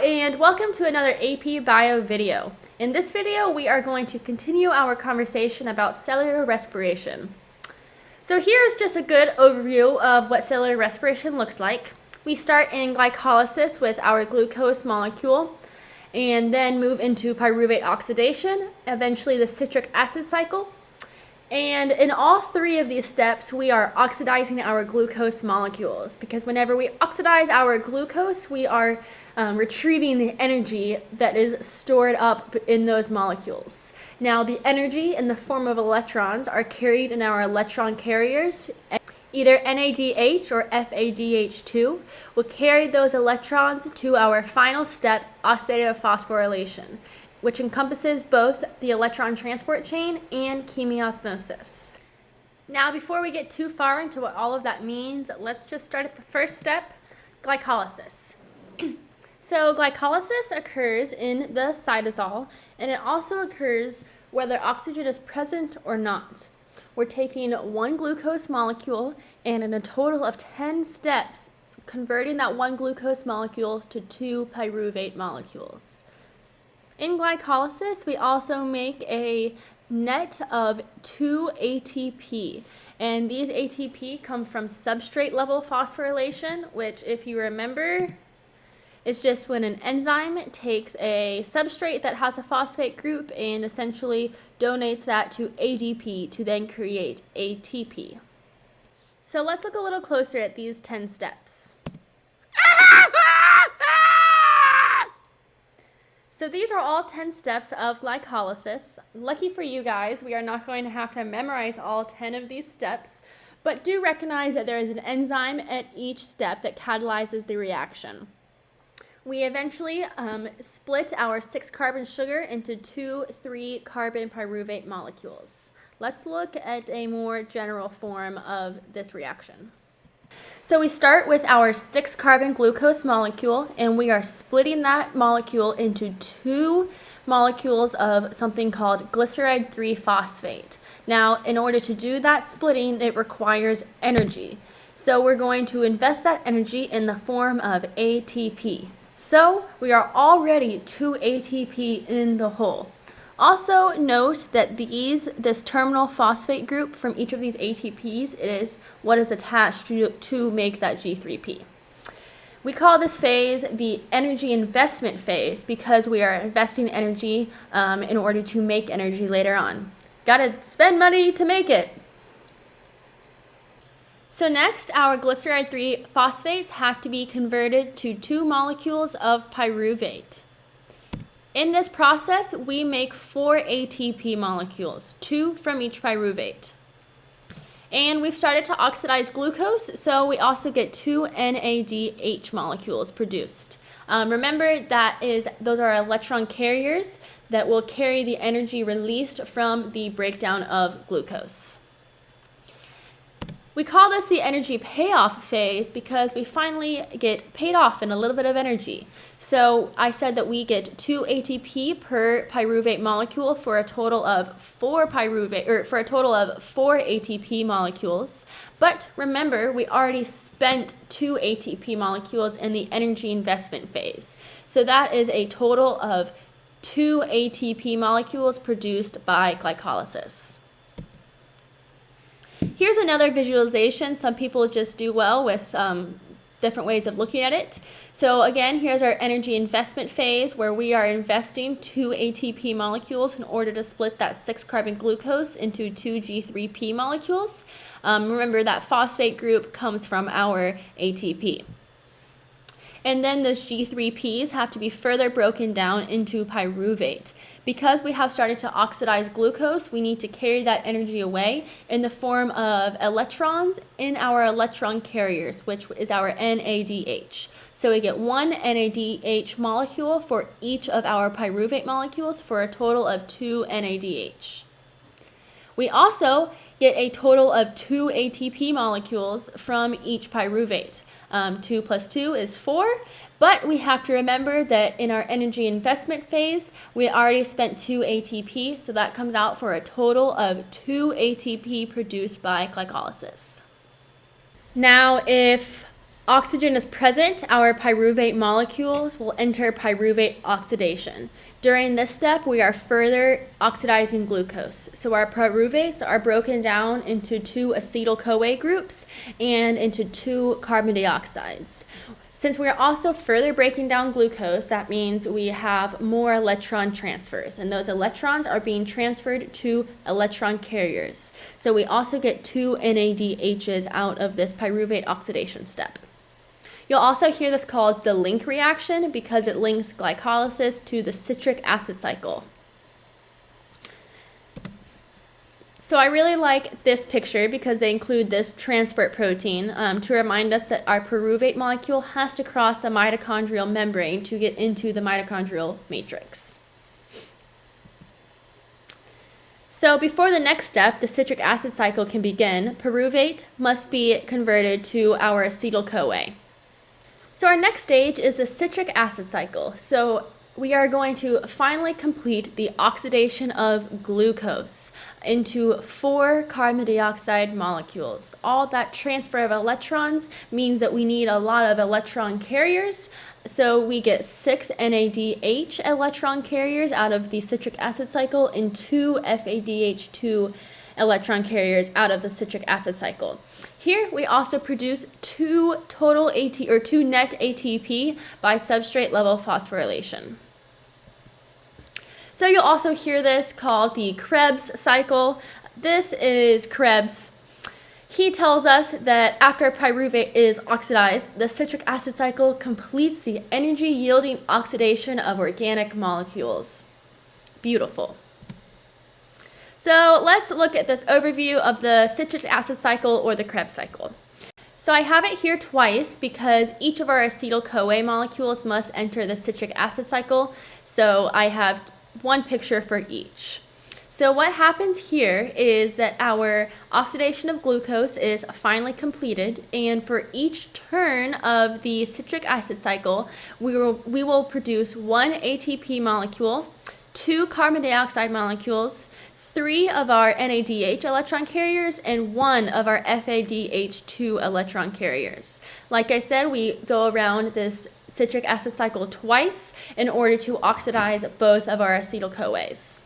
and welcome to another AP Bio video. In this video, we are going to continue our conversation about cellular respiration. So here's just a good overview of what cellular respiration looks like. We start in glycolysis with our glucose molecule, and then move into pyruvate oxidation, eventually the citric acid cycle. And in all three of these steps, we are oxidizing our glucose molecules, because whenever we oxidize our glucose, we are retrieving the energy that is stored up in those molecules. Now, the energy in the form of electrons are carried in our electron carriers. Either NADH or FADH2 will carry those electrons to our final step, oxidative phosphorylation, which encompasses both the electron transport chain and chemiosmosis. Now, before we get too far into what all of that means, let's just start at the first step, glycolysis. So glycolysis occurs in the cytosol, and it also occurs whether oxygen is present or not. We're taking one glucose molecule and in a total of 10 steps, converting that one glucose molecule to 2 pyruvate molecules. In glycolysis, we also make a net of 2 ATP, and these ATP come from substrate level phosphorylation, which, if you remember, is just when an enzyme takes a substrate that has a phosphate group and essentially donates that to ADP to then create ATP. So let's look a little closer at these 10 steps. So these are all 10 steps of glycolysis. Lucky for you guys, we are not going to have to memorize all 10 of these steps, but do recognize that there is an enzyme at each step that catalyzes the reaction. We eventually split our 6-carbon sugar into 2 3-carbon pyruvate molecules. Let's look at a more general form of this reaction. So we start with our 6-carbon glucose molecule, and we are splitting that molecule into 2 molecules of something called glyceride 3-phosphate. Now, in order to do that splitting, it requires energy. So we're going to invest that energy in the form of ATP. So we are already 2 ATP in the whole. Also note that this terminal phosphate group from each of these ATPs is what is attached to make that G3P. We call this phase the energy investment phase because we are investing energy in order to make energy later on. Gotta spend money to make it. So next, our glyceride 3-phosphates have to be converted to 2 molecules of pyruvate. In this process, we make 4 ATP molecules, 2 from each pyruvate. And we've started to oxidize glucose, so we also get 2 NADH molecules produced. Remember, those are electron carriers that will carry the energy released from the breakdown of glucose. We call this the energy payoff phase because we finally get paid off in a little bit of energy. So I said that we get 2 ATP per pyruvate molecule for a total of 4 ATP molecules. But remember, we already spent 2 ATP molecules in the energy investment phase. So that is a total of 2 ATP molecules produced by glycolysis. Here's another visualization. Some people just do well with different ways of looking at it. So again, here's our energy investment phase where we are investing 2 ATP molecules in order to split that 6-carbon glucose into 2 G3P molecules. Remember that phosphate group comes from our ATP. And then those G3Ps have to be further broken down into pyruvate. Because we have started to oxidize glucose, we need to carry that energy away in the form of electrons in our electron carriers, which is our NADH. So we get 1 NADH molecule for each of our pyruvate molecules for a total of 2 NADH. We also get a total of 2 ATP molecules from each pyruvate. 2 plus 2 is 4, but we have to remember that in our energy investment phase, we already spent 2 ATP, so that comes out for a total of 2 ATP produced by glycolysis. Now, if oxygen is present, our pyruvate molecules will enter pyruvate oxidation. During this step, we are further oxidizing glucose. So our pyruvates are broken down into 2 acetyl-CoA groups and into 2 carbon dioxides. Since we are also further breaking down glucose, that means we have more electron transfers, and those electrons are being transferred to electron carriers. So we also get 2 NADHs out of this pyruvate oxidation step. You'll also hear this called the link reaction because it links glycolysis to the citric acid cycle. So I really like this picture because they include this transport protein to remind us that our pyruvate molecule has to cross the mitochondrial membrane to get into the mitochondrial matrix. So before the next step, the citric acid cycle can begin, pyruvate must be converted to our acetyl-CoA. So our next stage is the citric acid cycle. So we are going to finally complete the oxidation of glucose into 4 carbon dioxide molecules. All that transfer of electrons means that we need a lot of electron carriers. So we get 6 NADH electron carriers out of the citric acid cycle and 2 FADH2 electron carriers out of the citric acid cycle. Here we also produce 2 net ATP by substrate level phosphorylation. So you'll also hear this called the Krebs cycle. This is Krebs. He tells us that after pyruvate is oxidized, the citric acid cycle completes the energy-yielding oxidation of organic molecules. Beautiful. So let's look at this overview of the citric acid cycle or the Krebs cycle. So I have it here twice because each of our acetyl-CoA molecules must enter the citric acid cycle. So I have one picture for each. So what happens here is that our oxidation of glucose is finally completed, and for each turn of the citric acid cycle, we will produce 1 ATP molecule, 2 carbon dioxide molecules, 3 of our NADH electron carriers, and 1 of our FADH2 electron carriers. Like I said, we go around this citric acid cycle twice in order to oxidize both of our acetyl-CoAs.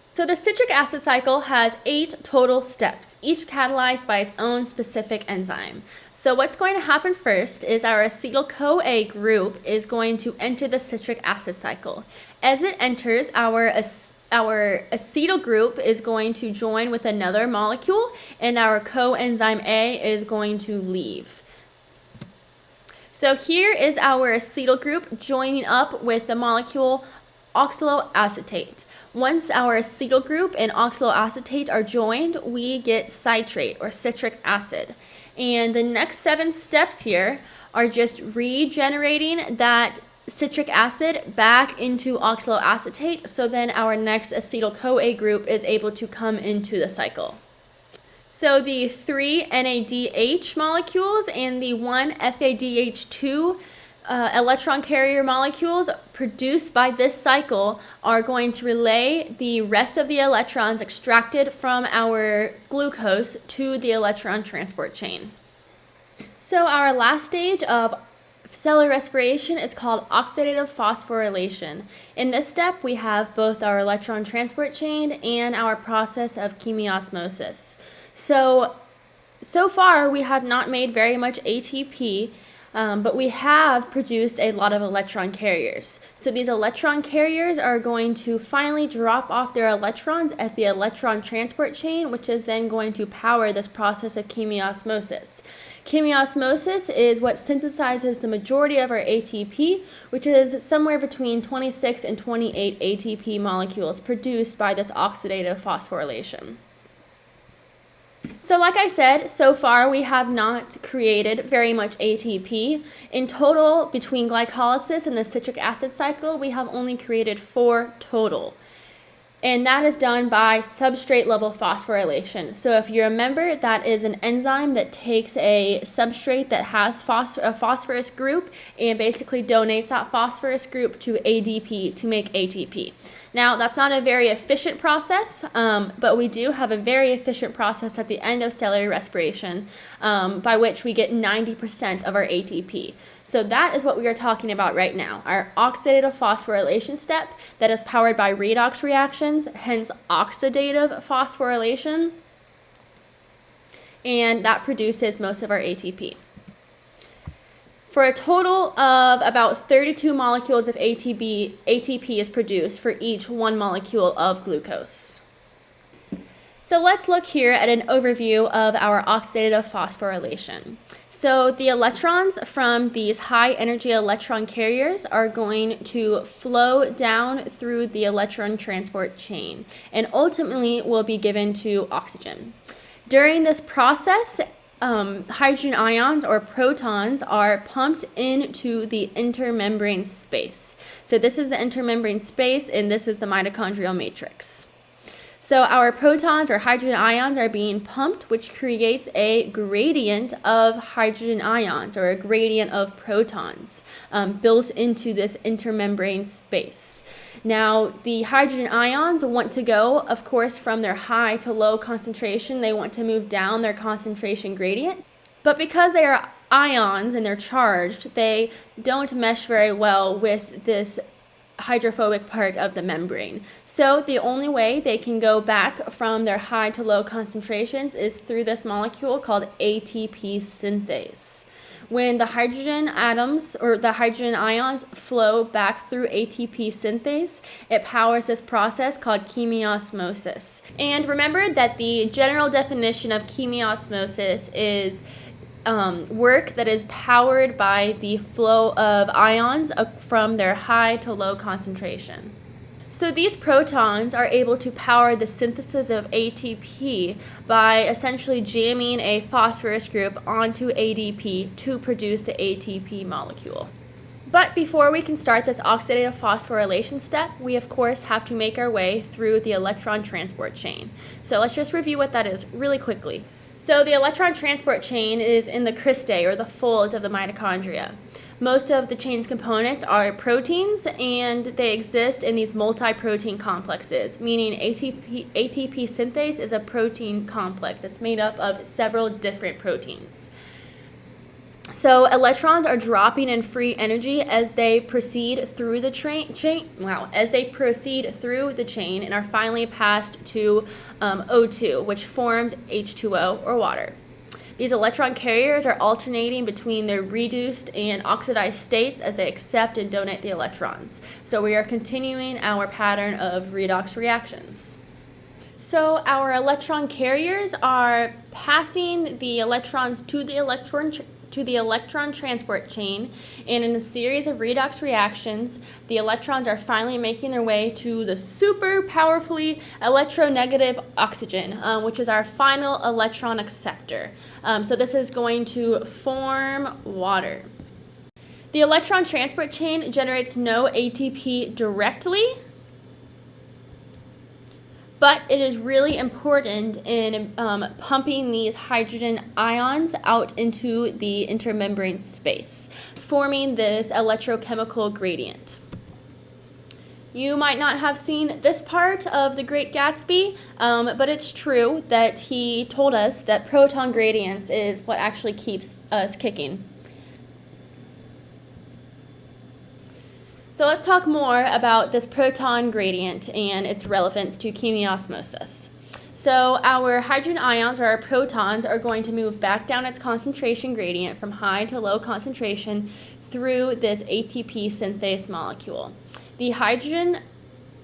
So the citric acid cycle has 8 total steps, each catalyzed by its own specific enzyme. So what's going to happen first is our acetyl-CoA group is going to enter the citric acid cycle. As it enters, our acetyl group is going to join with another molecule, and our coenzyme A is going to leave. So here is our acetyl group joining up with the molecule oxaloacetate. Once our acetyl group and oxaloacetate are joined, we get citrate or citric acid. And the next 7 steps here are just regenerating that citric acid back into oxaloacetate, so then our next acetyl-CoA group is able to come into the cycle. So the 3 NADH molecules and the 1 FADH2 electron carrier molecules produced by this cycle are going to relay the rest of the electrons extracted from our glucose to the electron transport chain. So our last stage of cellular respiration is called oxidative phosphorylation. In this step, we have both our electron transport chain and our process of chemiosmosis. So far, we have not made very much ATP, but we have produced a lot of electron carriers. So these electron carriers are going to finally drop off their electrons at the electron transport chain, which is then going to power this process of chemiosmosis. Chemiosmosis is what synthesizes the majority of our ATP, which is somewhere between 26 and 28 ATP molecules produced by this oxidative phosphorylation. So like I said, so far we have not created very much ATP. In total, between glycolysis and the citric acid cycle, we have only created 4 total. And that is done by substrate level phosphorylation. So if you remember, that is an enzyme that takes a substrate that has a phosphorus group and basically donates that phosphorus group to ADP to make ATP. Now, that's not a very efficient process, but we do have a very efficient process at the end of cellular respiration, by which we get 90% of our ATP. So that is what we are talking about right now, our oxidative phosphorylation step that is powered by redox reactions, hence oxidative phosphorylation, and that produces most of our ATP. For a total of about 32 molecules of ATP is produced for each 1 molecule of glucose. So let's look here at an overview of our oxidative phosphorylation. So the electrons from these high energy electron carriers are going to flow down through the electron transport chain and ultimately will be given to oxygen. During this process, hydrogen ions or protons are pumped into the intermembrane space. So this is the intermembrane space and this is the mitochondrial matrix. So our protons or hydrogen ions are being pumped, which creates a gradient of hydrogen ions or a gradient of protons built into this intermembrane space. Now, the hydrogen ions want to go, of course, from their high to low concentration. They want to move down their concentration gradient. But because they are ions and they're charged, they don't mesh very well with this hydrophobic part of the membrane. So the only way they can go back from their high to low concentrations is through this molecule called ATP synthase. When the hydrogen atoms or the hydrogen ions flow back through ATP synthase, it powers this process called chemiosmosis. And remember that the general definition of chemiosmosis is work that is powered by the flow of ions from their high to low concentration. So these protons are able to power the synthesis of ATP by essentially jamming a phosphorus group onto ADP to produce the ATP molecule. But before we can start this oxidative phosphorylation step, we of course have to make our way through the electron transport chain. So let's just review what that is really quickly. So the electron transport chain is in the cristae or the fold of the mitochondria. Most of the chain's components are proteins, and they exist in these multi-protein complexes, meaning ATP synthase is a protein complex that's made up of several different proteins. So electrons are dropping in free energy as they proceed through the chain and are finally passed to O2, which forms H2O or water. These electron carriers are alternating between their reduced and oxidized states as they accept and donate the electrons. So we are continuing our pattern of redox reactions. So our electron carriers are passing the electrons to the electron transport chain, and in a series of redox reactions, the electrons are finally making their way to the super powerfully electronegative oxygen, which is our final electron acceptor. So this is going to form water. The electron transport chain generates no ATP directly, but it is really important in pumping these hydrogen ions out into the intermembrane space, forming this electrochemical gradient. You might not have seen this part of The Great Gatsby, but it's true that he told us that proton gradients is what actually keeps us kicking. So let's talk more about this proton gradient and its relevance to chemiosmosis. So our hydrogen ions or our protons are going to move back down its concentration gradient from high to low concentration through this ATP synthase molecule. The hydrogen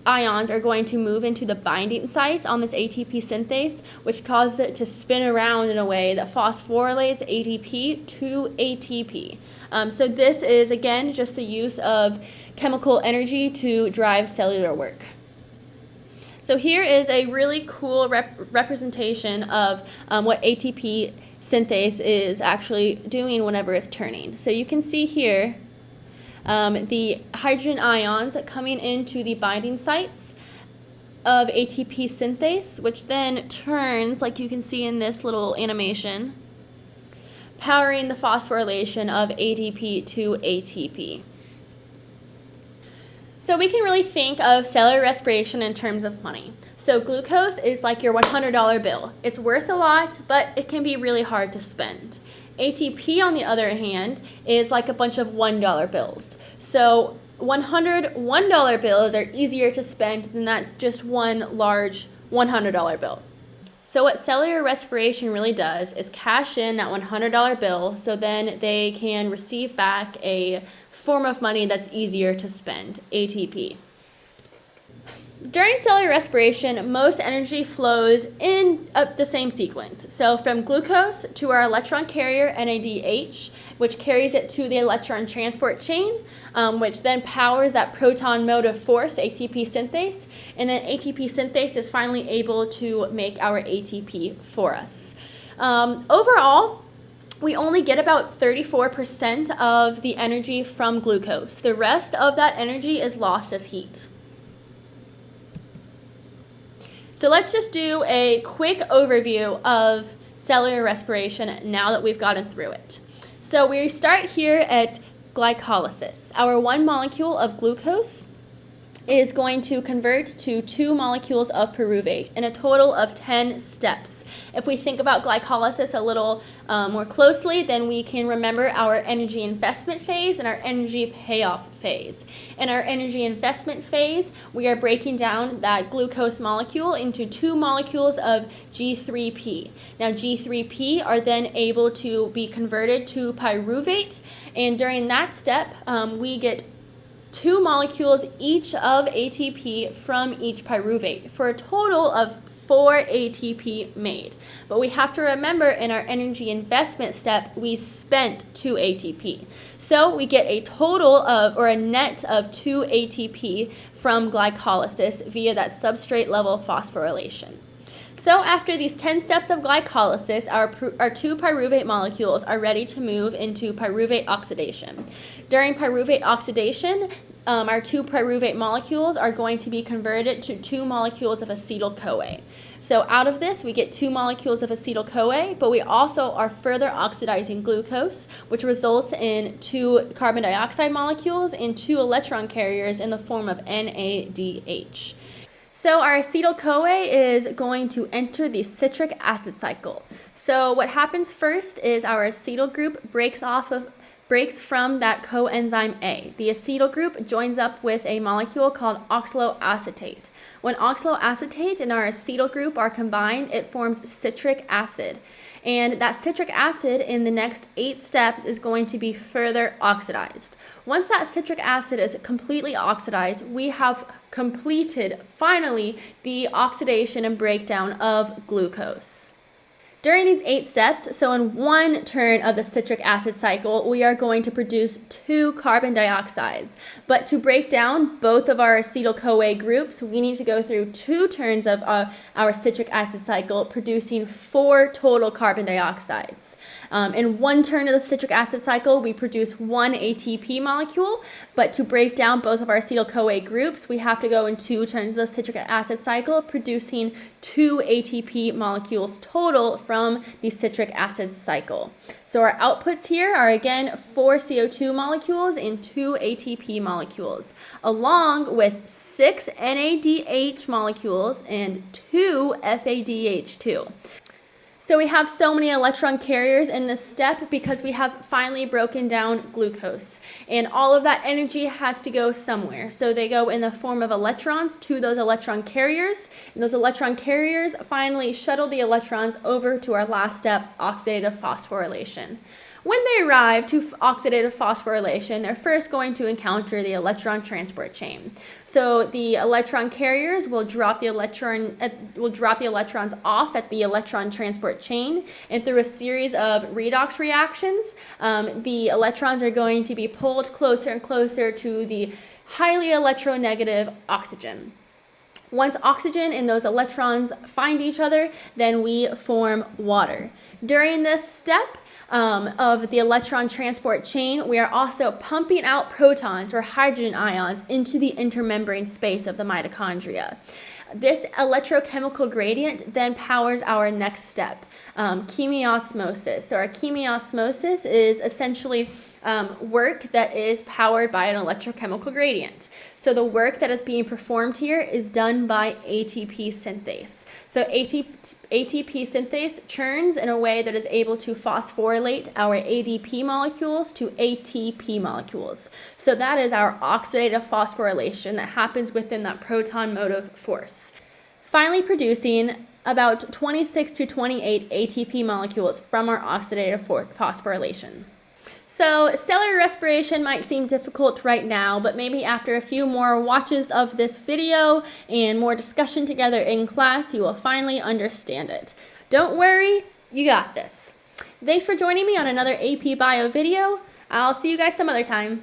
ions are going to move into the binding sites on this ATP synthase, which causes it to spin around in a way that phosphorylates ADP to ATP. So this is, again, just the use of chemical energy to drive cellular work. So here is a really cool representation of what ATP synthase is actually doing whenever it's turning. So you can see here the hydrogen ions coming into the binding sites of ATP synthase, which then turns, like you can see in this little animation, powering the phosphorylation of ADP to ATP. So we can really think of cellular respiration in terms of money. So glucose is like your $100 bill. It's worth a lot, but it can be really hard to spend. ATP, on the other hand, is like a bunch of $1 bills. So 100 $1 bills are easier to spend than that just one large $100 bill. So what cellular respiration really does is cash in that $100 bill so then they can receive back a form of money that's easier to spend, ATP. During cellular respiration, most energy flows in the same sequence. So from glucose to our electron carrier, NADH, which carries it to the electron transport chain, which then powers that proton motive force, ATP synthase, and then ATP synthase is finally able to make our ATP for us. Overall, we only get about 34% of the energy from glucose. The rest of that energy is lost as heat. So let's just do a quick overview of cellular respiration now that we've gotten through it. So we start here at glycolysis. Our one molecule of glucose is going to convert to 2 molecules of pyruvate in a total of 10 steps. If we think about glycolysis a little more closely, then we can remember our energy investment phase and our energy payoff phase. In our energy investment phase, we are breaking down that glucose molecule into 2 molecules of G3P. Now G3P are then able to be converted to pyruvate, and during that step, we get 2 molecules each of ATP from each pyruvate for a total of 4 ATP made. But we have to remember in our energy investment step, we spent 2 ATP. So we get a total of, or a net of 2 ATP from glycolysis via that substrate level phosphorylation. So after these 10 steps of glycolysis, our 2 pyruvate molecules are ready to move into pyruvate oxidation. During pyruvate oxidation, our 2 pyruvate molecules are going to be converted to 2 molecules of acetyl-CoA. So out of this, we get 2 molecules of acetyl-CoA, but we also are further oxidizing glucose, which results in 2 carbon dioxide molecules and 2 electron carriers in the form of NADH. So our acetyl-CoA is going to enter the citric acid cycle. So what happens first is our acetyl group breaks from that coenzyme A. The acetyl group joins up with a molecule called oxaloacetate. When oxaloacetate and our acetyl group are combined, it forms citric acid. And that citric acid in the next 8 steps is going to be further oxidized. Once that citric acid is completely oxidized, we have completed, finally, the oxidation and breakdown of glucose. During these 8 steps, so in one turn of the citric acid cycle, we are going to produce 2 carbon dioxides. But to break down both of our acetyl-CoA groups, we need to go through 2 turns of our citric acid cycle, producing 4 total carbon dioxides. In one turn of the citric acid cycle, we produce 1 ATP molecule, but to break down both of our acetyl-CoA groups, we have to go in 2 turns of the citric acid cycle, producing 2 ATP molecules total from the citric acid cycle. So our outputs here are again 4 CO2 molecules and 2 ATP molecules, along with 6 NADH molecules and 2 FADH2. So we have so many electron carriers in this step because we have finally broken down glucose. And all of that energy has to go somewhere. So they go in the form of electrons to those electron carriers. And those electron carriers finally shuttle the electrons over to our last step, oxidative phosphorylation. When they arrive to oxidative phosphorylation, they're first going to encounter the electron transport chain. So the electron carriers will drop the electrons off at the electron transport chain, and through a series of redox reactions, the electrons are going to be pulled closer and closer to the highly electronegative oxygen. Once oxygen and those electrons find each other, then we form water. During this step, of the electron transport chain, we are also pumping out protons or hydrogen ions into the intermembrane space of the mitochondria. This electrochemical gradient then powers our next step, chemiosmosis. So our chemiosmosis is essentially work that is powered by an electrochemical gradient. So the work that is being performed here is done by ATP synthase. So ATP synthase churns in a way that is able to phosphorylate our ADP molecules to ATP molecules. So that is our oxidative phosphorylation that happens within that proton motive force, finally producing about 26 to 28 ATP molecules from our oxidative phosphorylation. So cellular respiration might seem difficult right now, but maybe after a few more watches of this video and more discussion together in class, you will finally understand it. Don't worry, you got this. Thanks for joining me on another AP Bio video. I'll see you guys some other time.